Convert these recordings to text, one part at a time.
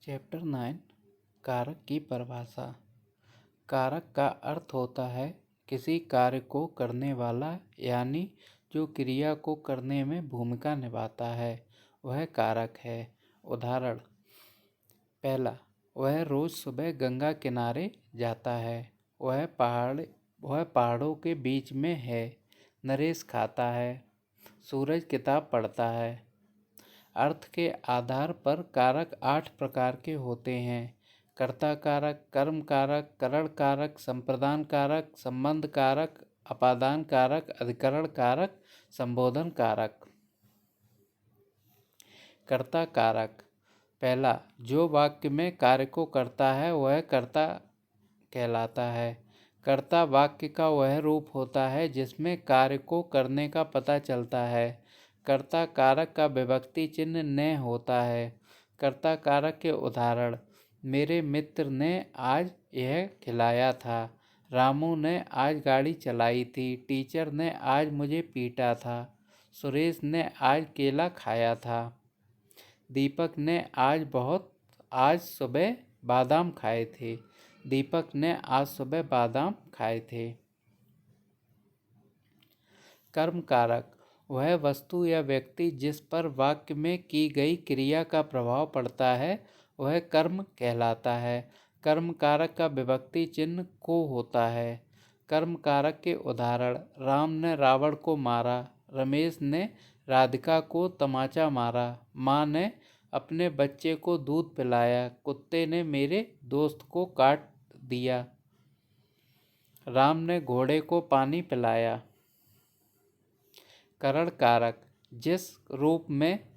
Chapter 9 कारक की परिभाषा। कारक का अर्थ होता है किसी कार्य को करने वाला, यानी जो क्रिया को करने में भूमिका निभाता है वह कारक है। उदाहरण: पहला, वह रोज सुबह गंगा किनारे जाता है। वह पहाड़ों के बीच में है। नरेश खाता है। सूरज किताब पढ़ता है। अर्थ के आधार पर कारक 8 प्रकार के होते हैं: कर्ता कारक, कर्म कारक, करण कारक, संप्रदान कारक, संबंध कारक, अपादान कारक, अधिकरण कारक, संबोधन कारक। कर्ता कारक। पहला, जो वाक्य में कार्य को करता है वह कर्ता कहलाता है। कर्ता वाक्य का वह रूप होता है जिसमें कार्य को करने का पता चलता है। कर्ता कारक का विभक्ति चिन्ह ने होता है। कर्ता कारक के उदाहरण: मेरे मित्र ने आज यह खिलाया था। रामू ने आज गाड़ी चलाई थी। टीचर ने आज मुझे पीटा था। सुरेश ने आज केला खाया था। दीपक ने आज सुबह बादाम खाए थे। दीपक ने आज सुबह बादाम खाए थे। कर्म कारक वह वस्तु या व्यक्ति जिस पर वाक्य में की गई क्रिया का प्रभाव पड़ता है वह कर्म कहलाता है। कर्म कारक का विभक्ति चिन्ह को होता है। कर्म कारक के उदाहरण: राम ने रावण को मारा। रमेश ने राधिका को तमाचा मारा। माँ ने अपने बच्चे को दूध पिलाया। कुत्ते ने मेरे दोस्त को काट दिया। राम ने घोड़े को पानी पिलाया। करण कारक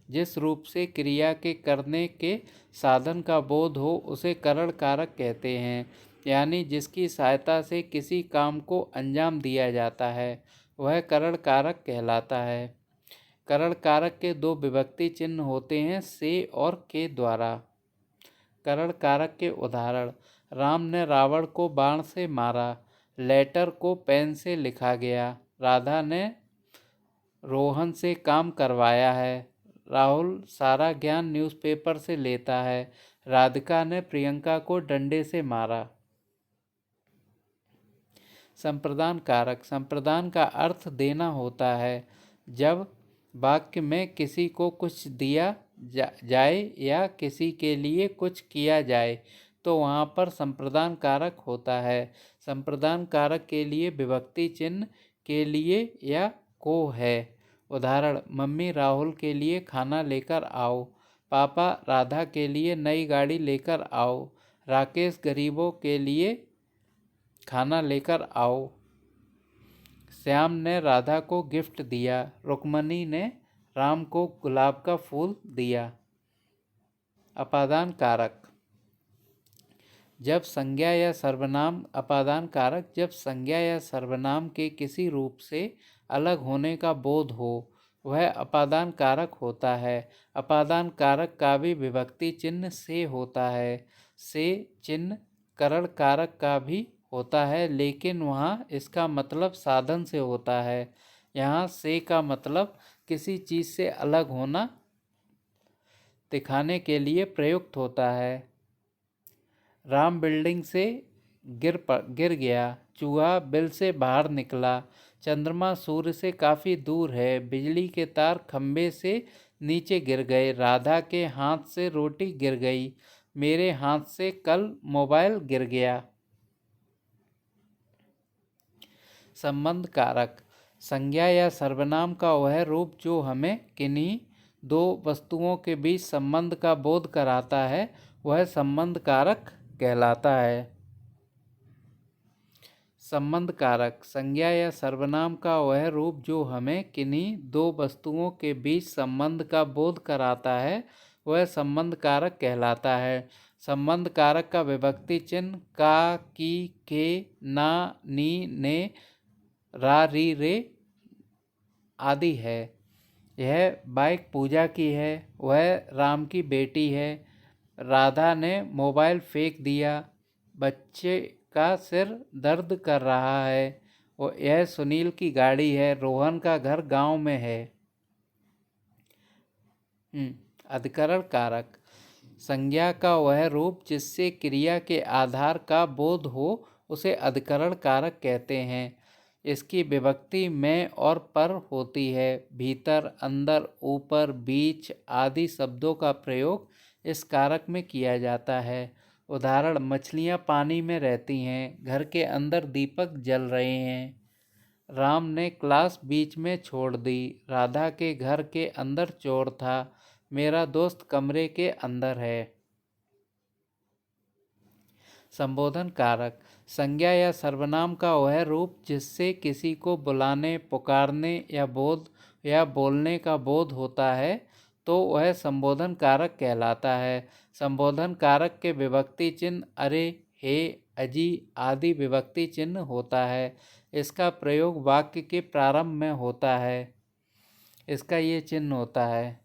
जिस रूप से क्रिया के करने के साधन का बोध हो उसे करण कारक कहते हैं, यानी जिसकी सहायता से किसी काम को अंजाम दिया जाता है वह करण कारक कहलाता है। करण कारक के 2 विभक्ति चिन्ह होते हैं, से और के द्वारा। करण कारक के उदाहरण: राम ने रावण को बाण से मारा। लेटर को पेन से लिखा गया। राधा ने रोहन से काम करवाया है। राहुल सारा ज्ञान न्यूज़पेपर से लेता है। राधिका ने प्रियंका को डंडे से मारा। संप्रदान कारक संप्रदान का अर्थ देना होता है। जब वाक्य में किसी को कुछ दिया जाए या किसी के लिए कुछ किया जाए तो वहाँ पर संप्रदान कारक होता है। संप्रदान कारक के लिए विभक्ति चिन्ह के लिए या को है। उदाहरण: मम्मी राहुल के लिए खाना लेकर आओ। पापा राधा के लिए नई गाड़ी लेकर आओ। राकेश गरीबों के लिए खाना लेकर आओ। श्याम ने राधा को गिफ्ट दिया। रुक्मणी ने राम को गुलाब का फूल दिया। अपादान कारक जब संज्ञा या सर्वनाम अपादान कारक जब संज्ञा या सर्वनाम के किसी रूप से अलग होने का बोध हो वह अपादान कारक होता है। अपादान कारक का भी विभक्ति चिन्ह से होता है। से चिन्ह करण कारक का भी होता है, लेकिन वहाँ इसका मतलब साधन से होता है। यहाँ से का मतलब किसी चीज़ से अलग होना दिखाने के लिए प्रयुक्त होता है। राम बिल्डिंग से गिर गया। चूहा बिल से बाहर निकला। चंद्रमा सूर्य से काफ़ी दूर है। बिजली के तार खंभे से नीचे गिर गए। राधा के हाथ से रोटी गिर गई। मेरे हाथ से कल मोबाइल गिर गया। संबंध कारक संज्ञा या सर्वनाम का वह रूप जो हमें किन्हीं 2 वस्तुओं के बीच संबंध का बोध कराता है वह संबंध कारक कहलाता है। संबंध कारक संज्ञा या सर्वनाम का वह रूप जो हमें किन्हीं 2 वस्तुओं के बीच संबंध का बोध कराता है वह संबंध कारक कहलाता है। संबंध कारक का विभक्ति चिन्ह का, की, के, ना, नी, ने, रा, री, रे आदि है। यह बाइक पूजा की है। वह राम की बेटी है। राधा ने मोबाइल फेंक दिया। बच्चे का सिर दर्द कर रहा है। यह सुनील की गाड़ी है। रोहन का घर गांव में है। अधिकरण कारक संज्ञा का वह रूप जिससे क्रिया के आधार का बोध हो उसे अधिकरण कारक कहते हैं। इसकी विभक्ति में और पर होती है। भीतर, अंदर, ऊपर, बीच आदि शब्दों का प्रयोग इस कारक में किया जाता है। उदाहरण, मछलियाँ पानी में रहती हैं, घर के अंदर दीपक जल रहे हैं, राम ने क्लास बीच में छोड़ दी, राधा के घर के अंदर चोर था, मेरा दोस्त कमरे के अंदर है। संबोधन कारक संज्ञा या सर्वनाम का वह रूप जिससे किसी को बुलाने, पुकारने या बोलने का बोध होता है तो वह संबोधन कारक कहलाता है। संबोधन कारक के विभक्ति चिन्ह अरे, हे, अजी आदि विभक्ति चिन्ह होता है। इसका प्रयोग वाक्य के प्रारंभ में होता है। इसका ये चिन्ह होता है।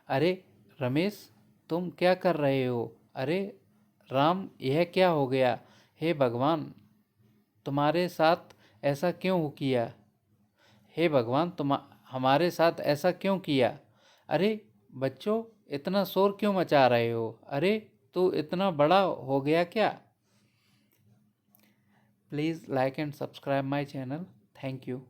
अरे रमेश, तुम क्या कर रहे हो? अरे राम, यह क्या हो गया? हे भगवान, तुम्हारे साथ ऐसा क्यों किया? हे भगवान, तुम हमारे साथ ऐसा क्यों किया? अरे बच्चों, इतना शोर क्यों मचा रहे हो? अरे तू इतना बड़ा हो गया क्या? Please like and subscribe my channel. Thank you.